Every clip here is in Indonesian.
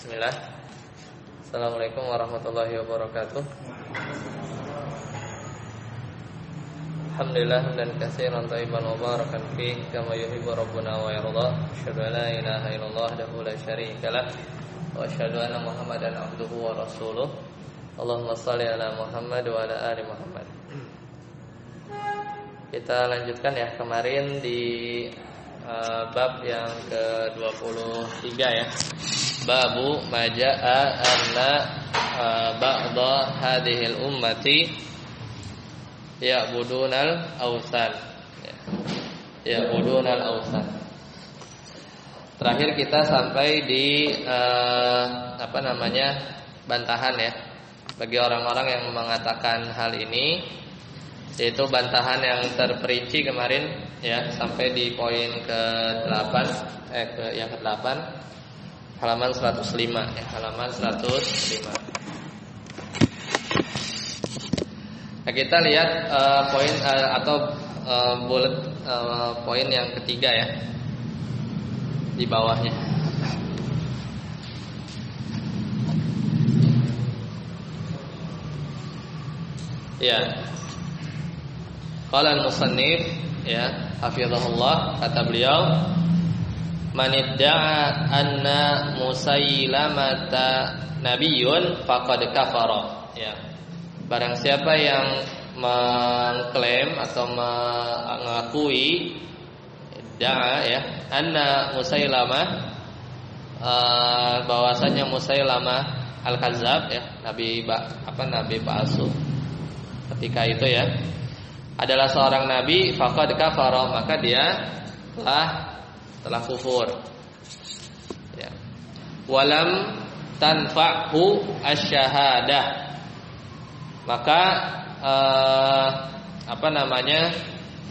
Bismillah. Assalamualaikum warahmatullahi wabarakatuh. Alhamdulillah dan katsiran thayyiban mubarakan fihi kama yuhibbu rabbuna wa yarda. Asyhadu an la ilaha illallah wahdahu la syarika lah wa asyhadu anna Muhammadan abduhu wa rasuluh. Allahumma shalli ala Muhammad wa ala ali Muhammad. Kita lanjutkan ya, kemarin di bab yang ke-23 ya. Babu maja'a anna ba'da hadhil ummati ya'budunal awsan. Ya'budunal awsan. Terakhir kita sampai di bantahan ya. Bagi orang-orang yang mengatakan hal ini, yaitu bantahan yang terperinci kemarin ya, sampai di poin ke-8 yang ke-8 halaman 105 ya, halaman 105. Nah, kita lihat poin atau bullet poin yang ketiga ya, di bawahnya. Ya. Qala al-musannif ya, hafizahullah, kata beliau, man idda'a anna Musailamata nabiyyun faqad kafara ya. Barang siapa yang mengklaim atau mengakui idda'a ya, anna Musailamah bahwasanya Musailamah al-Kadzdzab ya, nabi palsu ketika itu ya, adalah seorang nabi, faqad kafara, maka dia telah kufur ya. Walam tanfa'hu asy-syahadah, maka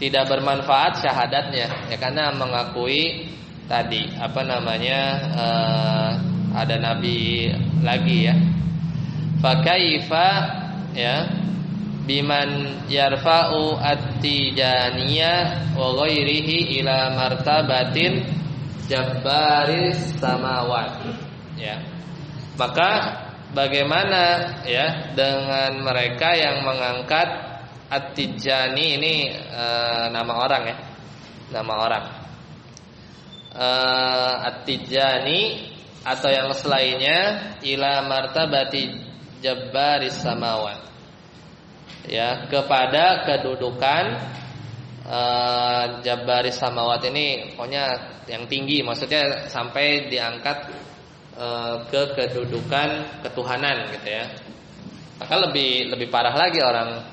tidak bermanfaat syahadatnya ya, karena mengakui tadi ada nabi lagi ya. Fa kaifa ya biman yarfa'u at-tijaniyah wa ghairihi ila martabatin jabbaris samawat ya. Maka bagaimana ya dengan mereka yang mengangkat at-tijani, ini nama orang ya, nama orang, at-tijani atau yang selainnya, ila martabati jabbaris samawat ya, kepada kedudukan Jabbaris samawat ini pokoknya yang tinggi, maksudnya sampai diangkat ke kedudukan ketuhanan gitu ya. Maka lebih parah lagi orang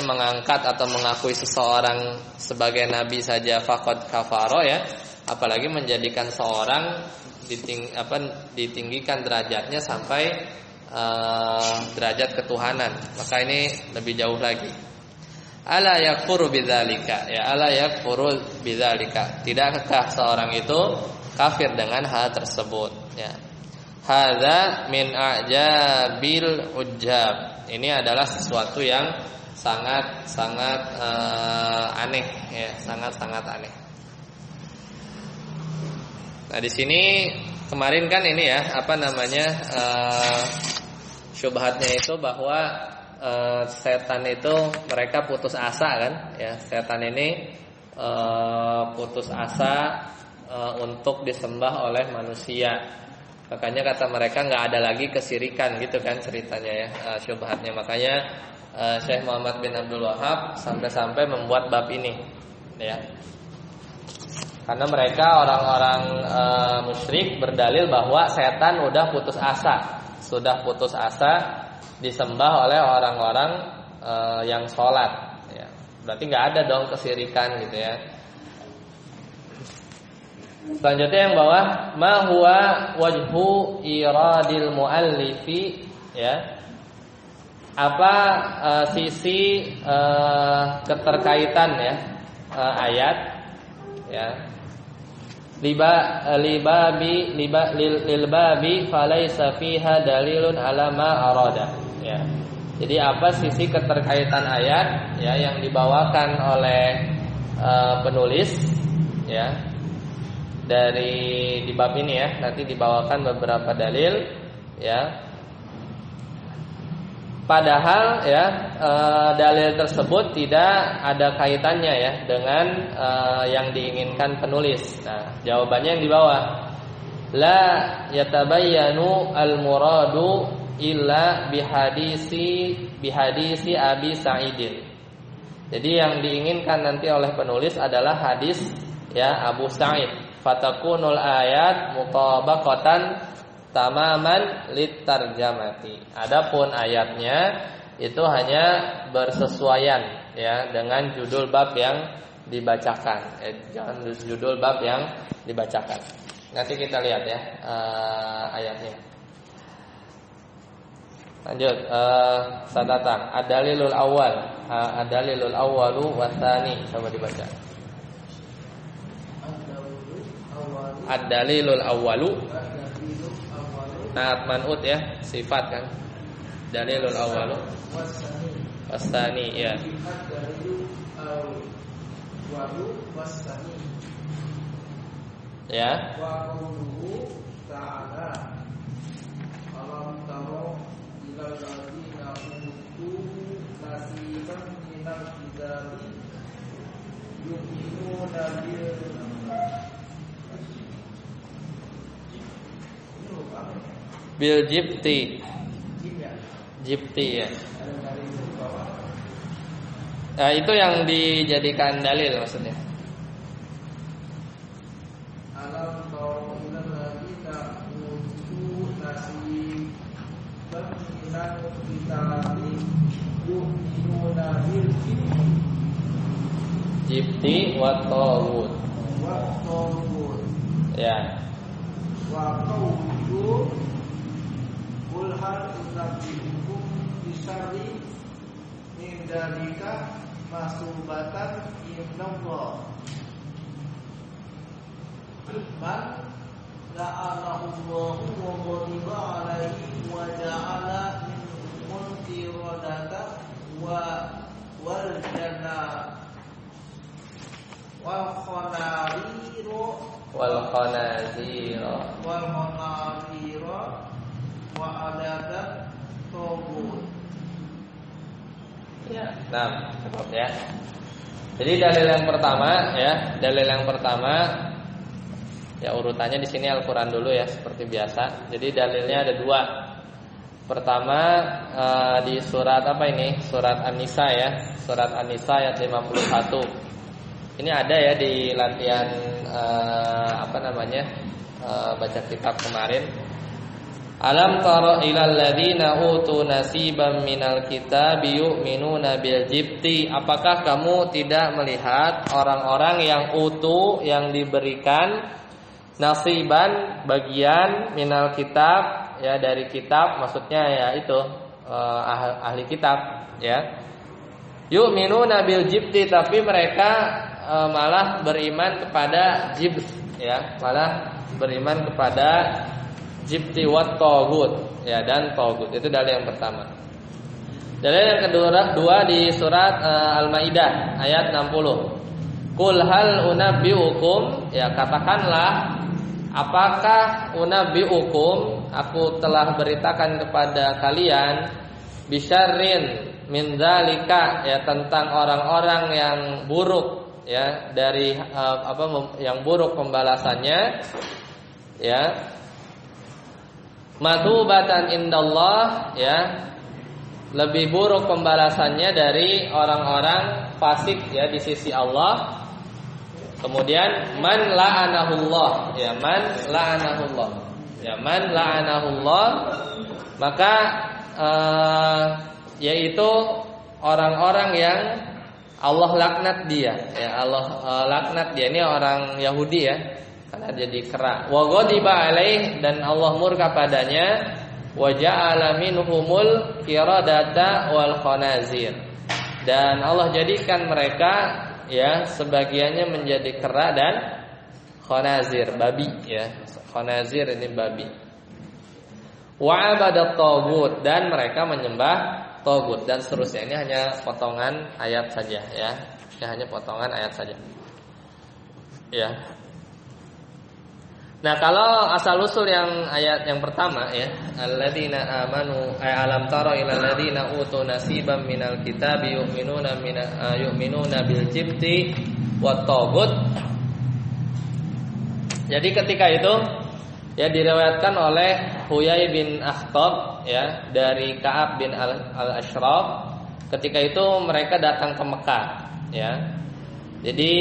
mengangkat atau mengakui seseorang sebagai nabi saja faqad kafaro ya, apalagi menjadikan seorang ditinggikan derajatnya sampai derajat ketuhanan, maka ini lebih jauh lagi. Ala yakfuru bidzalika ya, ala yakfuru bidzalika, tidakkah seorang itu kafir dengan hal tersebut ya. Hadza min ajabil ujab, ini adalah sesuatu yang sangat aneh ya, sangat aneh. Nah, di sini kemarin kan ini ya, syubhatnya itu bahwa setan itu mereka putus asa kan ya, setan ini putus asa untuk disembah oleh manusia. Makanya kata mereka nggak ada lagi kesirikan gitu kan ceritanya ya, syubhatnya. Makanya Syekh Muhammad bin Abdul Wahab sampai membuat bab ini ya. Karena mereka orang-orang musyrik berdalil bahwa setan sudah putus asa disembah oleh orang-orang yang sholat ya. Berarti nggak ada dong kesirikan gitu ya. Selanjutnya yang bawah, ma huwa wajhu iradil muallifi ya. Apa sisi keterkaitan ya ayat ya. Lilbabi falaysa fiha dalilun ala ma arada ya. Jadi apa sisi keterkaitan ayat ya yang dibawakan oleh penulis ya, di bab ini ya. Nanti dibawakan beberapa dalil ya. Padahal ya dalil tersebut tidak ada kaitannya ya dengan yang diinginkan penulis. Nah, jawabannya yang di bawah. La yatabayyanu al-muradu illa bihadisi Abi Sa'idin. Jadi yang diinginkan nanti oleh penulis adalah hadis ya Abu Sa'id. Fatakunul ayat mutabaqatan tamaman litarjamati. Adapun ayatnya itu hanya bersesuaian ya dengan judul bab yang dibacakan. Jangan judul bab yang dibacakan. Nanti kita lihat ya ayatnya. Lanjut Sadatan. Ad-dalilul awal. Ad-dalilul awalu watsani. Coba dibaca. Ad-dalilul awalu. Naat man'ut ya, sifat kan. Dalilul awalu wasani ya. Ya. Wa qauluhu ta'ala alam taro ilal ladzina utu nasiban minal kitabi yu'minuna bil jibti. Jibti ya. Nah, itu yang dijadikan dalil maksudnya. Alam taro ilal ladzina utu nasiban minal kitabi yu'minuna bil Jibti wa tawud. Ya. Wa qawlu qul hal unabbiukum bisyarri min dzalika masubatan indallah man la'anahu Allahu wa ghadiba alaihi wa ja'ala minhum qiradata wal jannah wal khanariru Wal khanazira wa adadat tawud. Ya, nah, cukup ya. Jadi dalil yang pertama ya, ya urutannya di sini Al-Qur'an dulu ya seperti biasa. Jadi dalilnya ada dua. Pertama di surat apa ini? Surat An-Nisa ya, surat An-Nisa ayat 51. Ini ada ya di latihan baca kitab kemarin. Alam tara ilal ladzina utu nasiban minal kitabi yu'minuna bil jibti. Apakah kamu tidak melihat orang-orang yang utu yang diberikan nasiban bagian minal kitab ya dari kitab, maksudnya ya itu ahli kitab ya. Yu'minuna bil jibti, tapi mereka malah beriman kepada jibt ya, malah beriman kepada jibti wat taghut ya dan taghut. Itu dalil yang pertama. Dalil yang kedua di surat Al-Maidah ayat 60. Qul hal unabbiukum, ya katakanlah apakah unabbiukum, aku telah beritakan kepada kalian bisyarrin min dzalika, ya tentang orang-orang yang buruk ya dari yang buruk pembalasannya ya, matsubatan indallah ya, lebih buruk pembalasannya dari orang-orang fasik ya di sisi Allah. Kemudian man la'anahullah ya, man la'anahullah ya, man la'anahullah, maka yaitu orang-orang yang Allah laknat dia ya, Allah laknat dia. Ini orang Yahudi ya, karena jadi kera. Wa ghadiba alaih, dan Allah murka padanya. Wa ja'ala minhumul qiradata wal khanazir, dan Allah jadikan mereka ya sebagiannya menjadi kera dan khanazir, babi ya. Khanazir ini babi. Wa abadat taghut, dan mereka menyembah taghut, dan seterusnya. Ini hanya potongan ayat saja ya. Ini hanya potongan ayat saja. Ya. Nah, kalau asal usul yang ayat yang pertama ya, alladzina amanu alam tara ilal ladzina utu nasiban minal kitabi yu'minuna bil jibti wat tagut. Jadi ketika itu ya diriwayatkan oleh Huyai bin Akhtab ya dari Ka'ab bin al-Ashraf. Ketika itu mereka datang ke Mekah ya. Jadi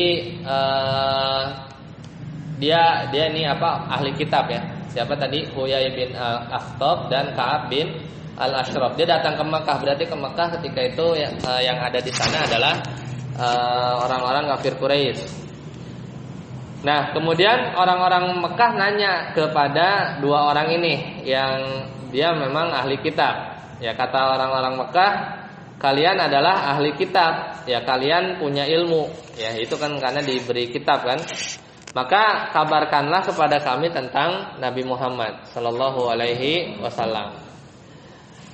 dia ini ahli kitab ya. Siapa tadi? Huyai bin Akhtab dan Ka'ab bin al-Ashraf. Dia datang ke Mekah. Berarti ke Mekah ketika itu yang ada di sana adalah orang-orang kafir Quraisy. Nah, kemudian orang-orang Mekah nanya kepada dua orang ini yang dia memang ahli kitab. Ya, kata orang-orang Mekah, kalian adalah ahli kitab. Ya, kalian punya ilmu. Ya, itu kan karena diberi kitab kan. Maka kabarkanlah kepada kami tentang Nabi Muhammad sallallahu alaihi wasallam.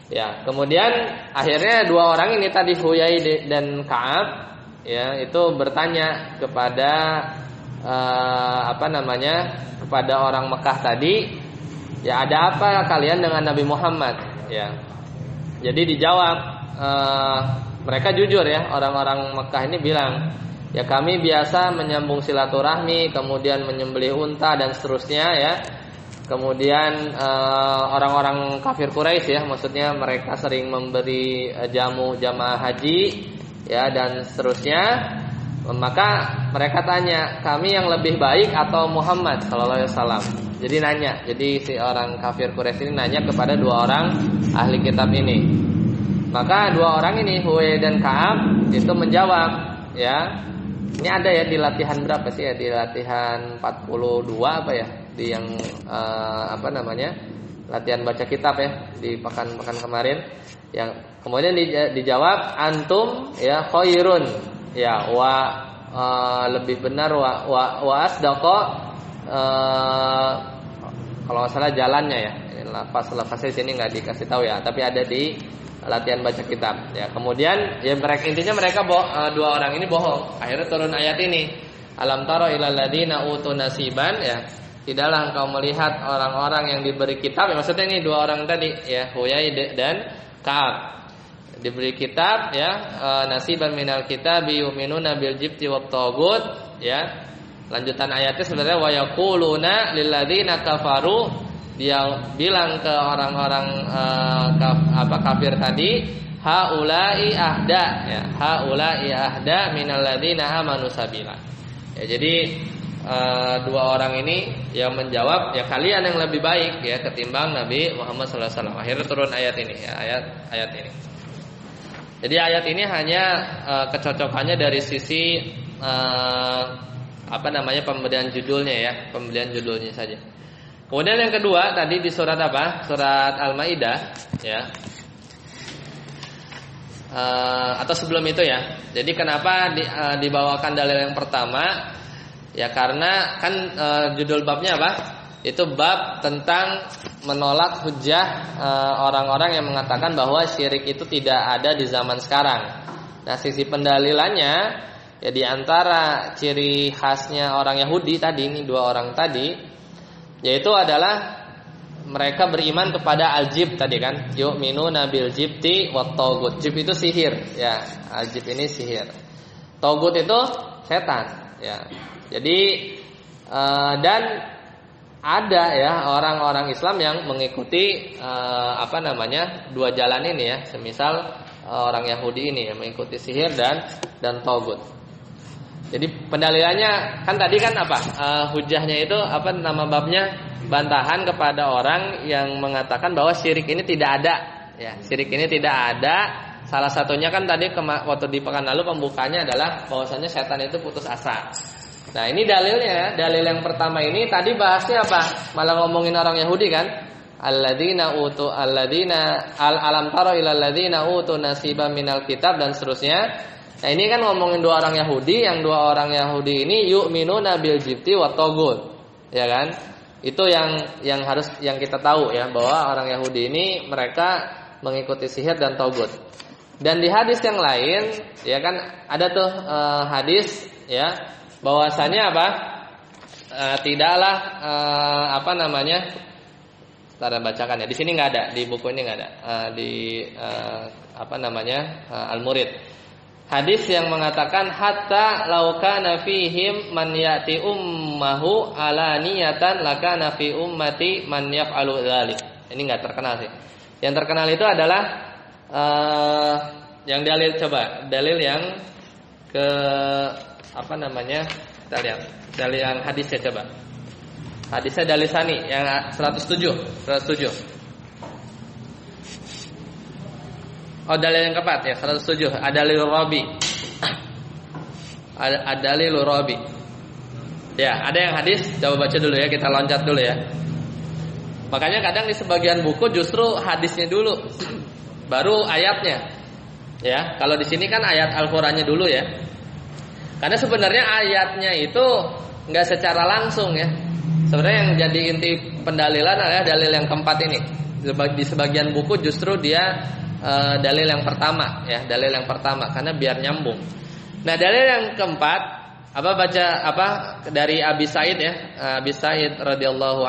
Ya, kemudian akhirnya dua orang ini tadi Huyai dan Ka'ab ya, itu bertanya kepada kepada orang Mekah tadi, ya ada apa kalian dengan Nabi Muhammad ya. Jadi dijawab mereka jujur ya, orang-orang Mekah ini bilang, ya kami biasa menyambung silaturahmi, kemudian menyembelih unta dan seterusnya ya. Kemudian orang-orang kafir Quraisy ya, maksudnya mereka sering memberi jamu jamaah haji ya dan seterusnya. Maka mereka tanya, kami yang lebih baik atau Muhammad sallallahu alaihi wasallam? Jadi nanya. Jadi si orang kafir Quraisy ini nanya kepada dua orang ahli kitab ini. Maka dua orang ini Huyai dan Ka'ab itu menjawab ya. Ini ada ya di latihan berapa sih ya? Di latihan 42 apa ya? Di yang latihan baca kitab ya di pekan-pekan kemarin. Yang kemudian dijawab antum ya khairun. Ya lebih benar wa asdaqa kalau nggak salah jalannya ya. Lafaznya di sini nggak dikasih tahu ya, tapi ada di latihan baca kitab. Ya, kemudian ya mereka dua orang ini bohong. Akhirnya turun ayat ini. Alam tara ilal ladzina utu nasiban ya. Tidaklah engkau melihat orang-orang yang diberi kitab. Ya, maksudnya ini dua orang tadi ya, Huyai dan Ka'ab. Diberi kitab ya, nasiban minal kitabi yu'minuna bil jibti wat tagut ya. Lanjutan ayatnya sebenarnya wa yaquluna lil ladzina kafaru, dia bilang ke orang-orang kafir tadi, haula'i ahda ya, haula'i ahda minal ladzina amanu sabila. Ya, jadi dua orang ini yang menjawab, ya kalian yang lebih baik ya ketimbang Nabi Muhammad sallallahu alaihi wasallam. Akhirnya turun ayat ini ya, ayat ini. Jadi ayat ini hanya kecocokannya dari sisi pemberian judulnya ya, pemberian judulnya saja. Kemudian yang kedua tadi di surat apa? Surat Al-Maidah ya. Atau sebelum itu ya. Jadi kenapa dibawakan dalil yang pertama? Ya karena kan judul babnya apa? Itu bab tentang menolak hujah orang-orang yang mengatakan bahwa syirik itu tidak ada di zaman sekarang. Nah, sisi pendalilannya ya di antara ciri khasnya orang Yahudi tadi, ini dua orang tadi, yaitu adalah mereka beriman kepada al-jib tadi kan, yu'minuna bil jibti wat tagut. Jib itu sihir ya, al-jib ini sihir. Tagut itu setan ya. Jadi dan ada ya orang-orang Islam yang mengikuti dua jalan ini ya. Semisal orang Yahudi ini yang mengikuti sihir dan tagut. Jadi pendalilannya kan tadi kan hujahnya itu nama babnya, bantahan kepada orang yang mengatakan bahwa syirik ini tidak ada ya. Syirik ini tidak ada. Salah satunya kan tadi waktu di pekan lalu pembukanya adalah bahwasanya setan itu putus asa. Nah ini dalilnya, dalil yang pertama ini tadi bahasnya apa? Malah ngomongin orang Yahudi kan? Alladzina alam tara ilal ladzina utu nasiban minal kitab dan seterusnya. Nah ini kan ngomongin dua orang Yahudi, yang dua orang Yahudi ini yu'minuna bil jibti wat tagut. Ya kan? Itu yang kita tahu ya, bahwa orang Yahudi ini mereka mengikuti sihir dan tagut. Dan di hadis yang lain ya kan ada tuh hadis ya, bahwasanya apa? tidaklah apa namanya? Cara bacakan ya. Di sini nggak ada, di buku ini nggak ada. Di apa namanya? Al-Murid. Hadis yang mengatakan hatta laukana fihim man yati ummahu alaniyatan lakana fi ummati man yaf'alu dzalik. Ini enggak terkenal sih. Yang terkenal itu adalah yang dalil, coba dalil yang ke apa namanya? Kita lihat. Dalil yang hadisnya coba. Hadisnya dalil Sani yang 107. Oh, dalil yang keempat ya, 107. Adalil Rabi. Adalil Rabi. Ya, ada yang hadis, coba baca dulu ya, kita loncat dulu ya. Makanya kadang di sebagian buku justru hadisnya dulu, baru ayatnya. Ya, kalau di sini kan ayat Al-Qur'annya dulu ya. Karena sebenarnya ayatnya itu enggak secara langsung ya. Sebenarnya yang jadi inti pendalilan adalah dalil yang keempat ini. Di sebagian buku justru dia dalil yang pertama ya, dalil yang pertama karena biar nyambung. Nah, dalil yang keempat dari Abi Sa'id ya, Abi Sa'id radhiyallahu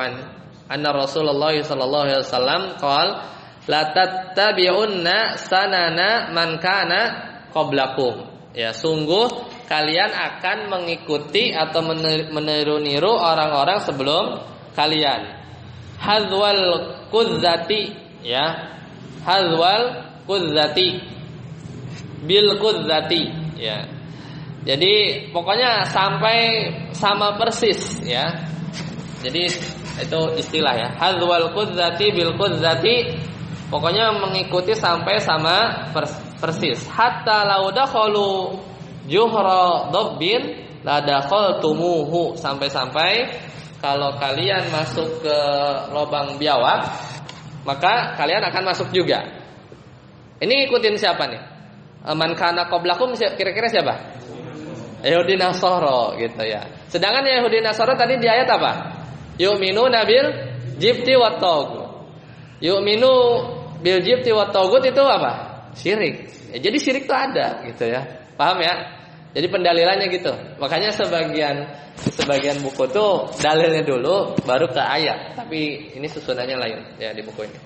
anna Rasulullah sallallahu alaihi wasallam qala la tattabi'unna sanana man kana qablakum. Ya, sungguh kalian akan mengikuti atau meniru orang-orang sebelum kalian. Hadzwal qudzati ya. Hadzwal qudzati bil qudzati ya. Jadi pokoknya sampai sama persis ya. Jadi itu istilah ya. Hadzwal qudzati bil qudzati, pokoknya mengikuti sampai sama persis. Hatta law dakhalu juhra dabbin la dakhaltumuhu, sampai-sampai kalau kalian masuk ke lubang biawak maka kalian akan masuk juga. Ini ikutin siapa nih? Man kana qablakum, kira-kira siapa? Yahudi Nasara gitu ya. Sedangkan Yahudi Nasara tadi di ayat apa? Yu'minu nabil jibti wat tagut. Yu'minu bil jibti wat tagut itu apa? Syirik. Ya, jadi syirik itu ada gitu ya. Paham ya? Jadi pendalilannya gitu. Makanya sebagian buku tuh dalilnya dulu baru ke ayat, tapi ini susunannya lain ya di buku ini.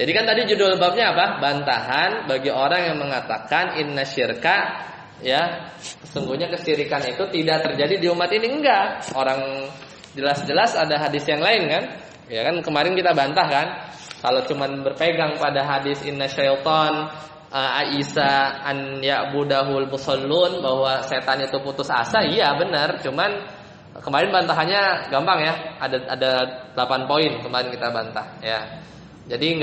Jadi kan tadi judul babnya apa? Bantahan bagi orang yang mengatakan inna syirka ya, sesungguhnya kesyirikan itu tidak terjadi di umat ini. Enggak. Orang jelas-jelas ada hadis yang lain kan? Ya kan kemarin kita bantah kan? Kalau cuman berpegang pada hadis inna syaitan Aisyah an ya'budahul musallun, bahwa setan itu putus asa, iya benar. Cuman kemarin bantahannya gampang ya. Ada 8 poin kemarin kita bantah ya. Jadi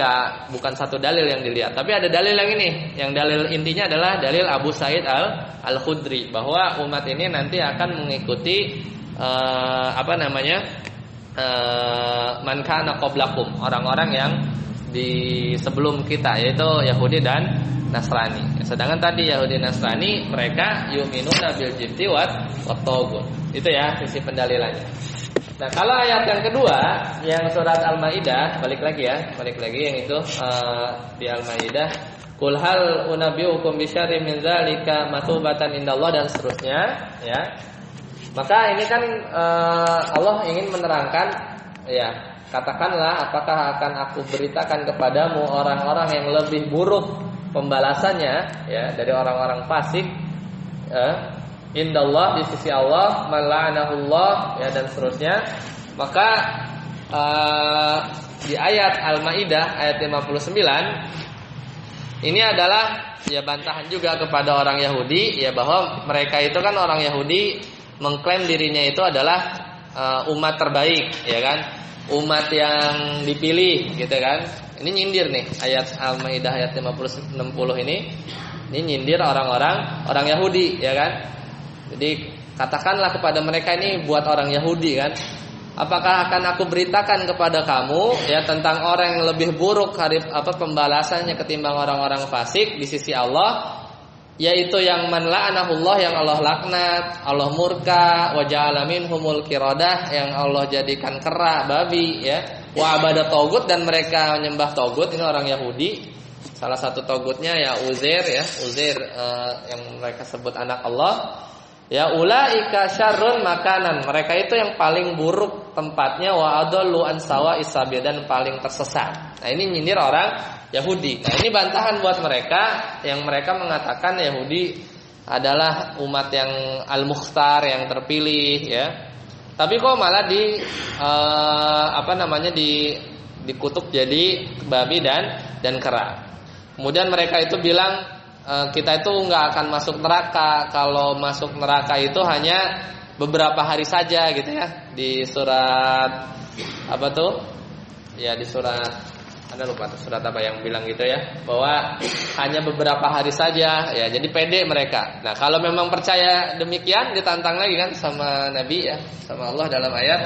bukan satu dalil yang dilihat, tapi ada dalil yang ini. Yang dalil intinya adalah dalil Abu Sa'id Al-Khudri, bahwa umat ini nanti akan mengikuti man kana qablakum, orang-orang yang di sebelum kita, yaitu Yahudi dan Nasrani. Sedangkan tadi Yahudi Nasrani mereka yu'minuna bil jibti wat tagut. Itu ya sisi pendalilannya. Nah, kalau ayat yang kedua yang surat Al-Maidah, balik lagi yang itu di Al-Maidah, qul hal unabbiukum bisyarrin min dzalika matsubatan indallah, dan seterusnya ya. Maka ini kan Allah ingin menerangkan ya, katakanlah apakah akan aku beritakan kepadamu orang-orang yang lebih buruk pembalasannya ya dari orang-orang fasik indallah, di sisi Allah, mal'anahullah ya, dan seterusnya. Maka di ayat Al-Maidah ayat 59 ini adalah ya bantahan juga kepada orang Yahudi ya, bahwa mereka itu kan orang Yahudi mengklaim dirinya itu adalah umat terbaik ya kan, umat yang dipilih gitu kan. Ini nyindir nih ayat Al-Maidah ayat 60 ini nyindir orang Yahudi ya kan. Jadi katakanlah kepada mereka, ini buat orang Yahudi kan, apakah akan aku beritakan kepada kamu ya tentang orang yang lebih buruk pembalasannya ketimbang orang-orang fasik di sisi Allah, yaitu yang man la'anahullah, yang Allah laknat, Allah murka, wa ja'ala minhumul qiradah, yang Allah jadikan kera, babi ya, wa abada togut, dan mereka menyembah togut. Ini orang Yahudi. Salah satu togutnya ya Uzair yang mereka sebut anak Allah. Ya ulaika syarrun makanan. Mereka itu yang paling buruk tempatnya, wa adallu an sawa'is sabil, dan paling tersesat. Nah, ini nyindir orang Yahudi. Nah, ini bantahan buat mereka yang mereka mengatakan Yahudi adalah umat yang al-mukhtar, yang terpilih ya. Tapi kok malah dikutuk jadi babi dan kera. Kemudian mereka itu bilang kita itu nggak akan masuk neraka. Kalau masuk neraka itu hanya beberapa hari saja gitu ya. Di surat apa tuh? Ya di surat, Anda lupa tuh surat apa yang bilang gitu ya, bahwa hanya beberapa hari saja ya. Jadi pede mereka. Nah, kalau memang percaya demikian, ditantang lagi kan sama Nabi ya, sama Allah dalam ayat.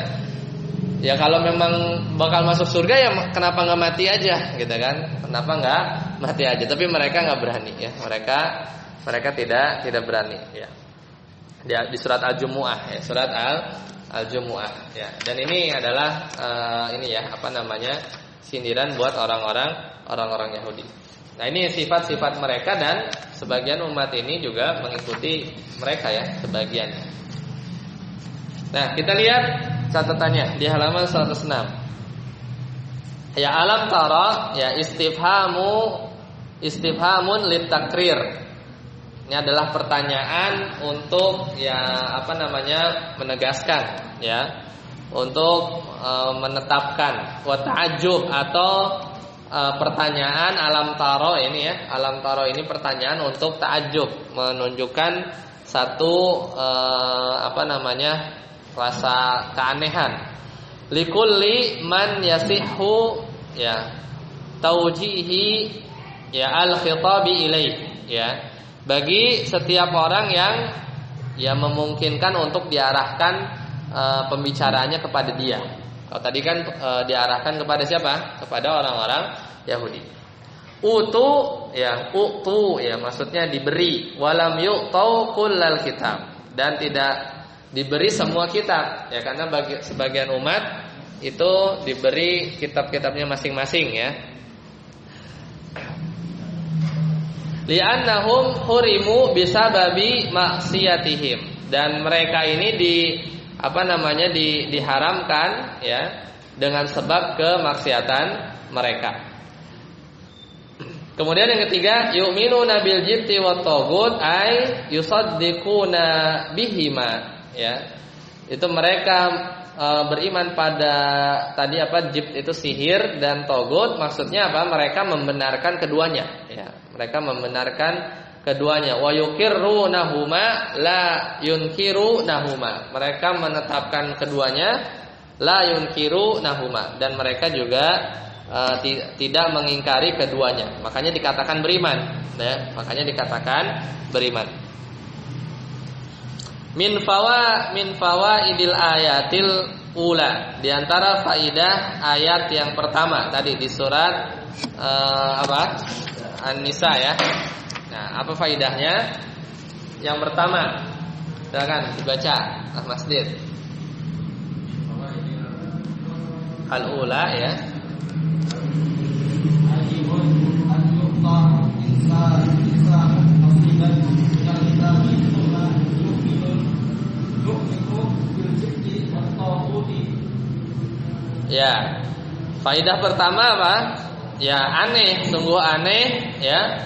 Ya kalau memang bakal masuk surga ya kenapa nggak mati aja gitu kan? Kenapa nggak mati aja? Tapi mereka nggak berani ya. Mereka tidak berani ya. Di surat Al-Jumu'ah ya, surat Al-Jumu'ah ya. Dan ini adalah sindiran buat orang-orang Yahudi. Nah, ini sifat-sifat mereka, dan sebagian umat ini juga mengikuti mereka ya, sebagian. Nah, kita lihat catatannya di halaman 106. Ya alam tara ya istifhamun litakrir. Ini adalah pertanyaan untuk menegaskan ya, untuk menetapkan, wa ta'ajjub atau pertanyaan alam tara ini ya. Alam tara ini pertanyaan untuk ta'ajjub, menunjukkan satu rasa keanehan. Likulli man yasihhu ya taujihi ya al-khitabi ilaih ya. Bagi setiap orang yang memungkinkan untuk diarahkan pembicaraannya kepada dia. Kalau tadi kan diarahkan kepada siapa? Kepada orang-orang Yahudi. Utu ya maksudnya diberi, walam yu'tau kullal kitab, dan tidak diberi semua kitab ya, karena bagi sebagian umat itu diberi kitab-kitabnya masing-masing ya. Li'annahum hurimu bisababi maksiyatihim, dan mereka ini diharamkan ya dengan sebab kemaksiatan mereka. Kemudian yang ketiga, yu'minuna bil jibti wat taghut ay yusaddiquna bihima ya. Itu mereka beriman pada tadi jibt itu sihir, dan taghut maksudnya apa? Mereka membenarkan keduanya ya. Mereka membenarkan keduanya. Wa yuqirrunahuma la yunkirunahuma. Mereka menetapkan keduanya, la yunkirunahuma, dan mereka juga tidak mengingkari keduanya. Makanya dikatakan beriman ya. Makanya dikatakan beriman. Min fawaidil ayatil ula, di antara faidah ayat yang pertama tadi di surat An-Nisa ya. Nah, apa faidahnya? Yang pertama, silakan dibaca Masjid. Al-ula ya. Ya, faidah pertama apa? Ya aneh, sungguh aneh ya,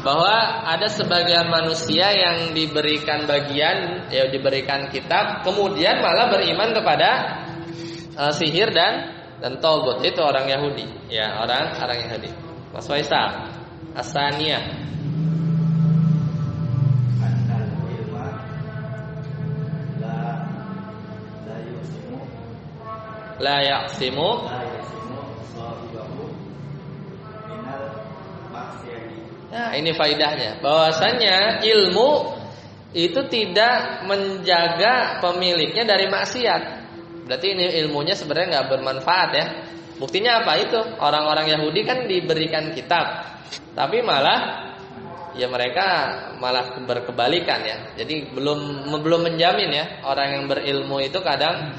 bahwa ada sebagian manusia yang diberikan bagian, ya diberikan kitab, kemudian malah beriman kepada sihir dan taghut. Itu orang Yahudi, ya orang Yahudi. Mas Faisal, As-Saniyah. La yaqsimu Nah, ini faidahnya, bahwasanya ilmu itu tidak menjaga pemiliknya dari maksiat. Berarti ini ilmunya sebenarnya nggak bermanfaat ya. Buktinya apa itu? Orang-orang Yahudi kan diberikan kitab, tapi malah mereka malah berkebalikan ya. Jadi belum menjamin ya. Orang yang berilmu itu kadang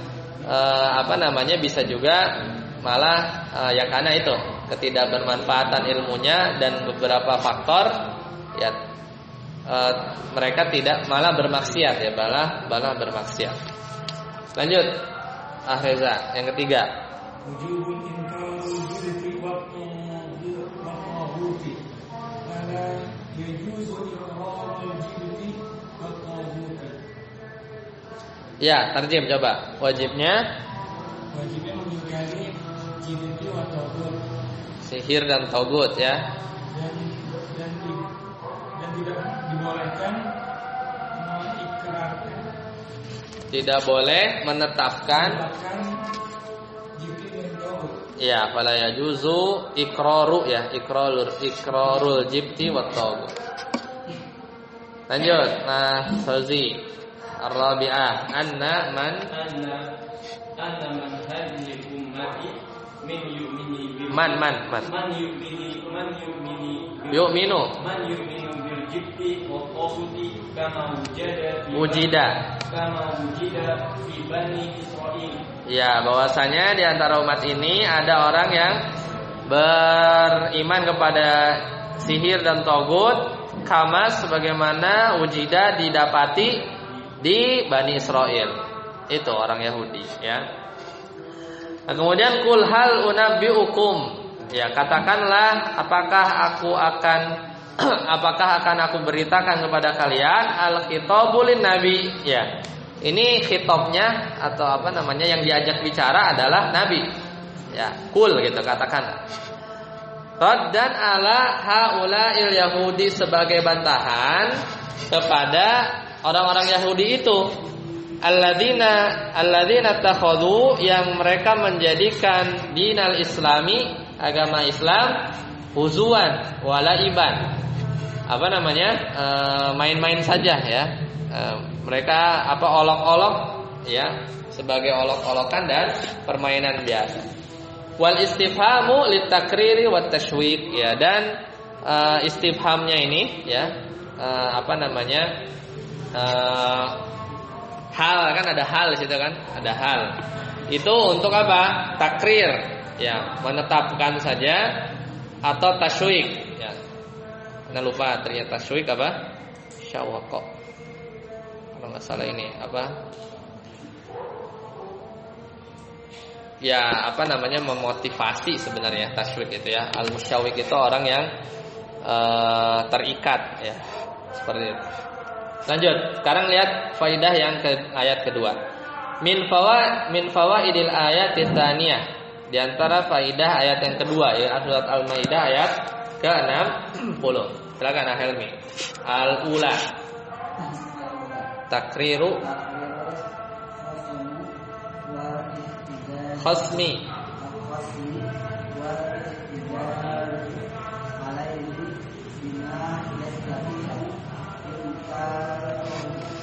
bisa juga malah karena itu ketidakbermanfaatan ilmunya dan beberapa faktor ya mereka tidak malah bermaksiat ya, malah bermaksiat. Lanjut, Reza, yang ketiga. Wujubul inkar wujudi waqahuti. Karena yajuzu iqrarul jibti waqahuti. Ya, terjem coba. Wajibnya mengingkari jibti wa tagut, sihir dan togut ya. dan tidak dibolehkan mengikrarkan. Tidak boleh menetapkan jibti dan tagut. ya, fala yajuzu iqraru ya, iqrarul jibti wat tagut. Lanjut, Nah Sozi Ar-Rabi'ah anna man hadhihi ummati min yu'mini yu'minu bil jibti wa qasuti kama wujida fi bani Israil. ya, bahwasanya di antara umat ini ada orang yang beriman kepada sihir dan togut, kama sebagaimana wujida didapati di Bani Israel, itu orang Yahudi ya. Nah, kemudian kul hal unabbiukum, ya katakanlah apakah akan aku beritakan kepada kalian al khitabul nabi ya. Ini khitabnya atau yang diajak bicara adalah nabi ya, kul gitu katakan. Raddan ala haula'il yahudi, sebagai bantahan kepada orang-orang Yahudi itu, alladzina takhadhu, yang mereka menjadikan dinal islami, agama Islam, huzuan walaiban, main-main saja ya. Mereka olok-olok ya, sebagai olok-olokan dan permainan biasa. Wal istifhamu litakriri wat tashwik ya, dan istifhamnya ini ya, hal, kan ada hal di situ kan, ada hal. Itu untuk apa? Takrir, ya, menetapkan saja, atau tasywiq, ya. Anda lupa ternyata tasywiq apa? Syawaqah. Kalau nggak salah ini apa? Ya, memotivasi sebenarnya tasywiq itu ya. Al-musyawwiq itu orang yang terikat ya. Seperti itu. Lanjut, sekarang lihat faidah yang ayat kedua. Min fawaidil ayat tsaniyah. Di antara faidah ayat yang kedua ya, surat Al-Maidah ayat ke-60. Silakan Helmi. Al-ula. Takriru khasmi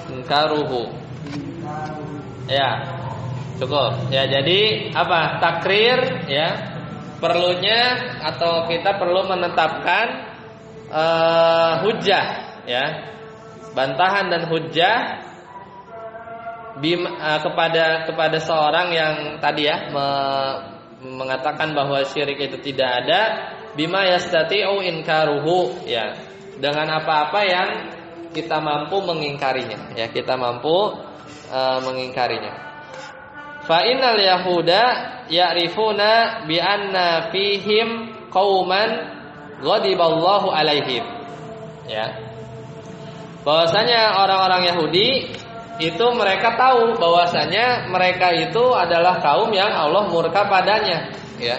ingkaruhu. Ya, cukup. Ya, jadi apa? Takrir ya, perlunya atau kita perlu menetapkan hujjah ya, bantahan dan hujjah kepada seorang yang tadi ya mengatakan bahwa syirik itu tidak ada, bima yastati'u inkaruhu ya, dengan apa-apa yang kita mampu mengingkarinya ya, kita mampu mengingkarinya. Fa innal yahuda ya'rifuna bi anna fihim qauman ghadiballahu alaihim ya, bahwasanya orang-orang Yahudi itu mereka tahu bahwasanya mereka itu adalah kaum yang Allah murka padanya ya,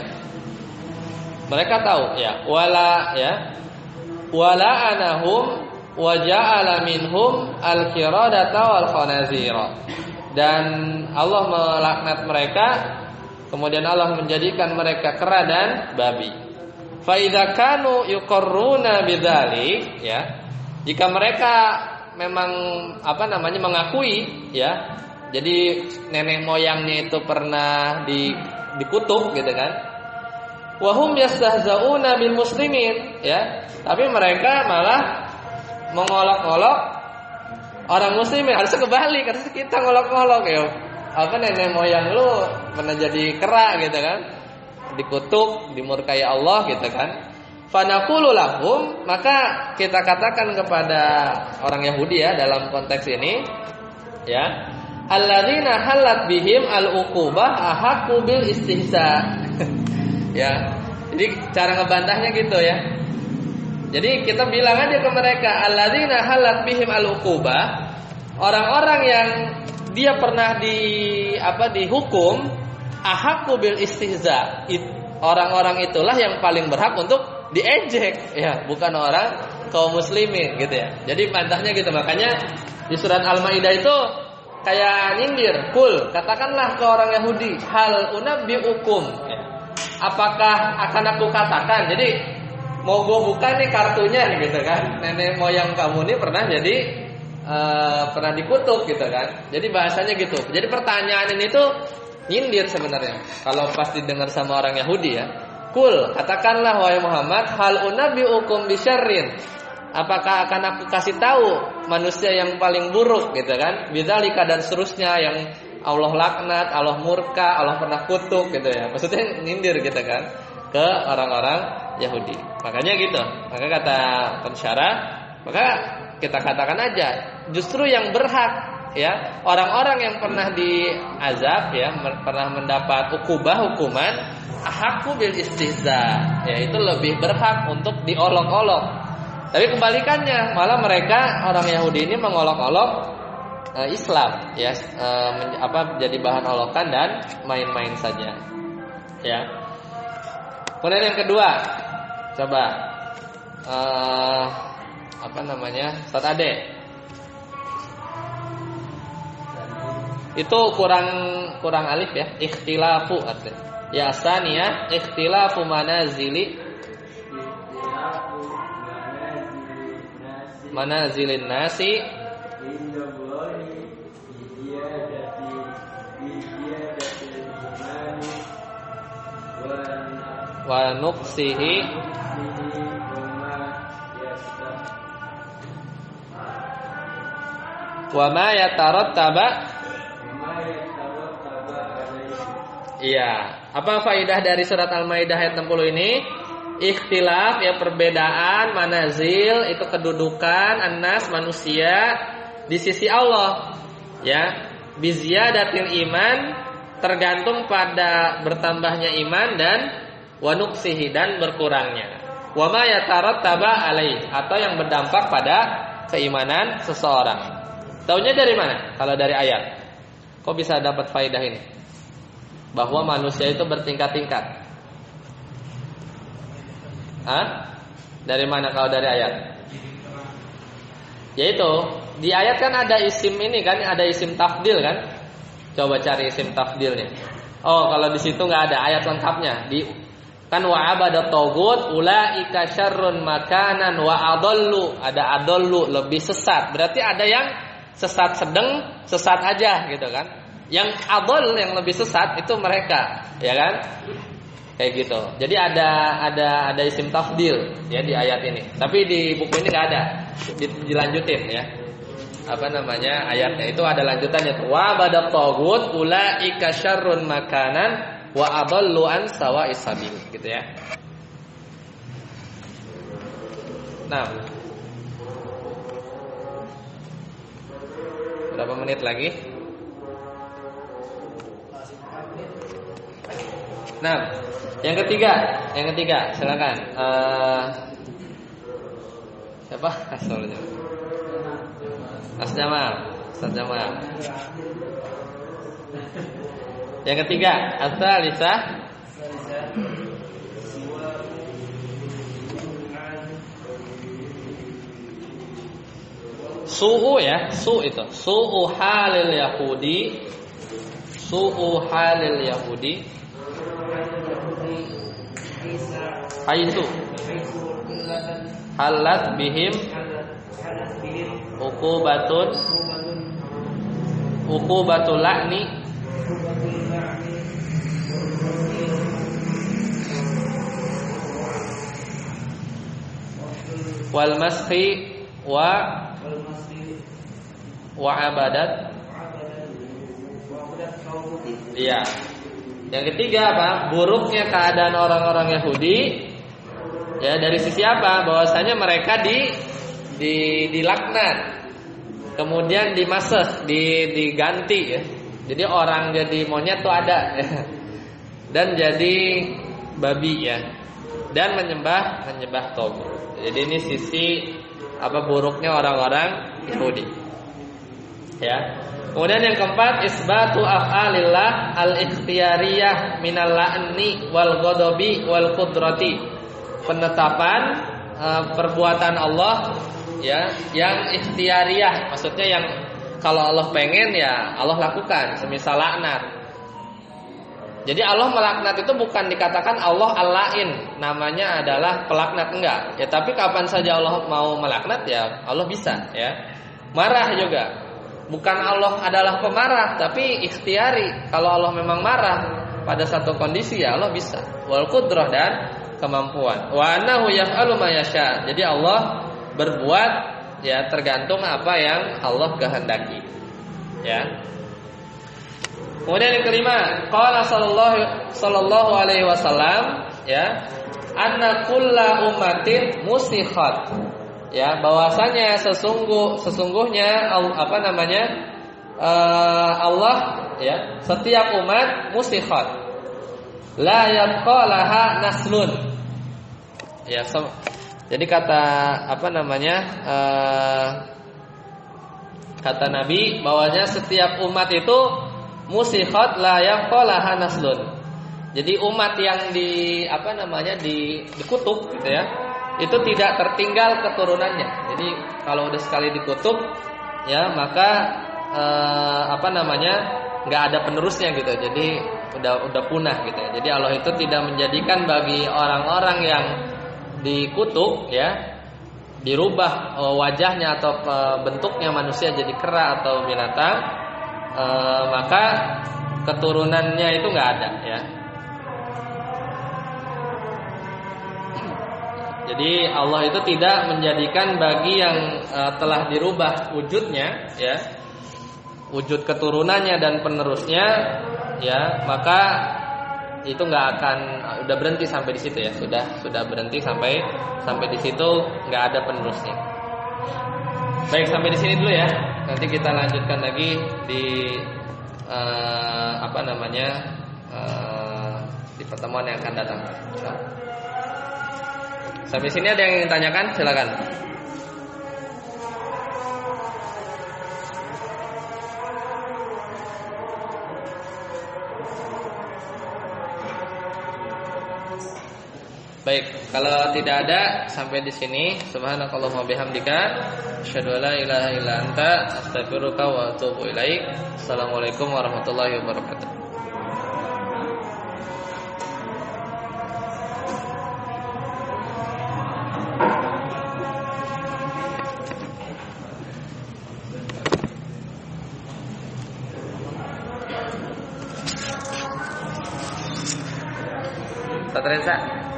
mereka tahu ya, wala anahum wa ja'ala minhum al-qiradata wal khanazira, dan Allah melaknat mereka, kemudian Allah menjadikan mereka kera dan babi. Fa idza kanu yuqarruna bidzalik ya, jika mereka memang mengakui ya, jadi nenek moyangnya itu pernah dikutuk gitu kan, wa hum yastahzauna bil muslimin ya, tapi mereka malah mengolok-olok orang muslimin. Harusnya kebalik, harusnya kita ngolok-olok ya, nenek moyang lu pernah jadi kera gitu kan, dikutuk, dimurkai Allah gitu kan. Fanaqulu lahum, maka kita katakan kepada orang Yahudi ya dalam konteks ini ya, alladzina halat bihim al-uqubah ahaqqu bil istihza. Ya. Jadi cara ngebantahnya gitu ya. Jadi kita bilang aja ke mereka alladzina halat bihim al-uqubah, orang-orang yang dia pernah dihukum ahaqqu bil istihza. Orang-orang itulah yang paling berhak untuk diejek ya, bukan orang kaum muslimin gitu ya. Jadi bantahnya gitu. Makanya di surat Al-Maidah itu kayak nyindir, kul, katakanlah ke orang Yahudi, hal unabbiukum ya. Apakah akan aku katakan? Jadi mau gue buka nih kartunya gitu kan. Nenek moyang kamu nih pernah jadi pernah dikutuk gitu kan. Jadi bahasanya gitu. Jadi pertanyaan ini tuh nyindir sebenarnya. Kalau pas didengar sama orang Yahudi ya. Kul, katakanlah wahai Muhammad, hal unabbiukum bisyarrin. Apakah akan aku kasih tahu manusia yang paling buruk gitu kan? Bidzalika dan seterusnya yang Allah laknat, Allah murka, Allah pernah kutuk gitu ya. Maksudnya nyindir gitu kan ke orang-orang Yahudi. Makanya gitu. Maka kata pensyarah, maka kita katakan aja justru yang berhak ya, orang-orang yang pernah diazab ya, pernah mendapat hukuman ahaqqu bil istihza, yaitu lebih berhak untuk diolok-olok. Tapi kebalikannya, malah mereka orang Yahudi ini mengolok-olok Islam ya, jadi bahan olokan dan main-main saja. Ya. Kemudian yang kedua, coba Ustaz Ade. Itu kurang alif ya, ikhtilafu artinya. Ya saniyah ikhtilafu manazilin nasi wa nuqsihi wa ma yatarattaba. Iya. Apa faidah dari surat Al-Maidah ayat 60 ini? Ikhtilaf ya, perbedaan, manazil itu kedudukan annas manusia di sisi Allah. Ya, biziyadatil iman tergantung pada bertambahnya iman dan wa nuqsihi dan berkurangnya. Wa ma yatarattaba alaih, atau yang berdampak pada keimanan seseorang. Taunya dari mana? Kalau dari ayat. Kok bisa dapat faidah ini? Bahwa manusia itu bertingkat-tingkat. Dari mana kalau dari ayat? Yaitu di ayat kan ada isim ini kan, ada isim tafdil kan? Coba cari isim tafdilnya. Oh, kalau di situ nggak ada ayat lengkapnya. Kan wa abadat tagut ulaika syarrun makanan wa adallu. Ada adallu, lebih sesat. Berarti ada yang sesat sedang, sesat aja gitu kan? Yang adol, yang lebih sesat itu mereka, ya kan? Kayak gitu. Jadi ada isim tafdil ya di ayat ini. Tapi di buku ini nggak ada. Dilanjutin ya. Ayatnya itu ada lanjutannya tuh. Wa badat tagut ulaika syarrun makanan wa adallu an sawa'is sabil, gitu ya. Nah. Berapa menit lagi? Nah, yang ketiga, silakan. Siapa? Asalnya. Ustaz Jamal. Yang ketiga, ats-tsalisah. Su'u ya, itu. Su'u halil Yahudi. Haitsu halat bihim uqubatul la'ni wal mashi wa abadat. Iya. Yang ketiga apa? Buruknya keadaan orang-orang Yahudi Ya, dari sisi apa? Bahwasanya mereka dilaknat. Kemudian dimaseh, diganti ya. Jadi orang jadi monyet tuh ada ya. Dan jadi babi ya. Dan menyembah togut. Jadi ini sisi apa buruknya orang-orang Yahudi. Ya. Kemudian yang keempat, isbatu af'alillah al-ikhtiyariyah minal la'ni wal ghadabi wal qudrati. Penetapan perbuatan Allah ya yang ikhtiyariyah, maksudnya yang kalau Allah pengen ya Allah lakukan, semisal laknat. Jadi Allah melaknat itu bukan dikatakan Allah al-la'in, namanya adalah pelaknat, enggak. Ya tapi kapan saja Allah mau melaknat ya Allah bisa ya. Marah juga. Bukan Allah adalah pemarah, tapi ikhtiari. Kalau Allah memang marah pada satu kondisi ya Allah bisa. Wal qudrah dan kemampuan. Wa annahu yaf'alu ma yasha. Jadi Allah berbuat ya tergantung apa yang Allah kehendaki. Ya. Kemudian yang kelima, qala sallallahu alaihi wasallam ya, anna kulla ummatin musikhat. Ya, bahwasanya sesungguhnya apa namanya? Allah ya, setiap umat musikhat. La yabqa laha naslun. Ya, jadi kata apa namanya? Kata Nabi bahwasanya setiap umat itu musikhat la yabqa laha naslun. Jadi umat yang dikutuk gitu ya, itu tidak tertinggal keturunannya. Jadi kalau udah sekali dikutuk ya maka nggak ada penerusnya gitu. Jadi udah punah gitu ya. Jadi Allah itu tidak menjadikan bagi orang-orang yang dikutuk ya dirubah wajahnya atau bentuknya manusia jadi kera atau binatang, maka keturunannya itu nggak ada ya. Jadi Allah itu tidak menjadikan bagi yang telah dirubah wujudnya ya, wujud keturunannya dan penerusnya ya, maka itu nggak akan udah berhenti sampai di situ ya, sudah berhenti sampai di situ, nggak ada penerusnya. Baik, sampai di sini dulu ya. Nanti kita lanjutkan lagi di di pertemuan yang akan datang. Sampai sini ada yang ingin tanyakan? Silakan. Baik, kalau tidak ada sampai di sini. Subhanakallahumma bihamdika asyhadu an la ilaha illa anta astaghfiruka wa atubu ilaik. Assalamualaikum warahmatullahi wabarakatuh. Ustaz Reza.